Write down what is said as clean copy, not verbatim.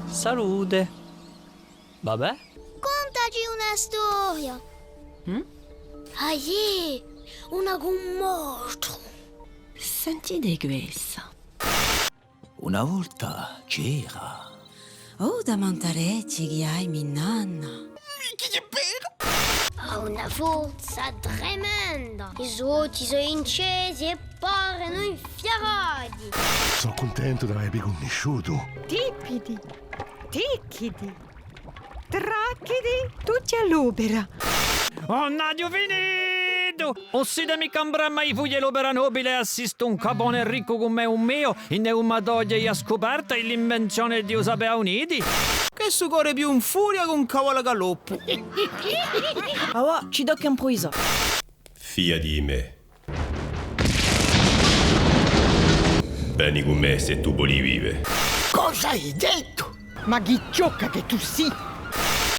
Salute. Vabbè. Contaci una storia. Ahie, una con mostro. Sentite questa. Una volta c'era. Oh, da mantarecci che hai, mia nanna. Ha una forza tremenda. I suocchi sono incesi e parano infiarati. Sono contento di avervi conosciuto. Tipidi, ticchidi, tracchidi, tutti all'opera. Oh, Nadio finito! O siete mica un bramma i fugli l'opera nobile e assisto un capone ricco come un mio in una doglia e scoperta e l'invenzione di Usapea Uniti? Che su corre più in furia con un cavallo galoppo. Allora, ci tocca un poiso. Fia di me. Vieni con me se tu vuoi vivere. Cosa hai detto? Ma chi ciocca che tu sì?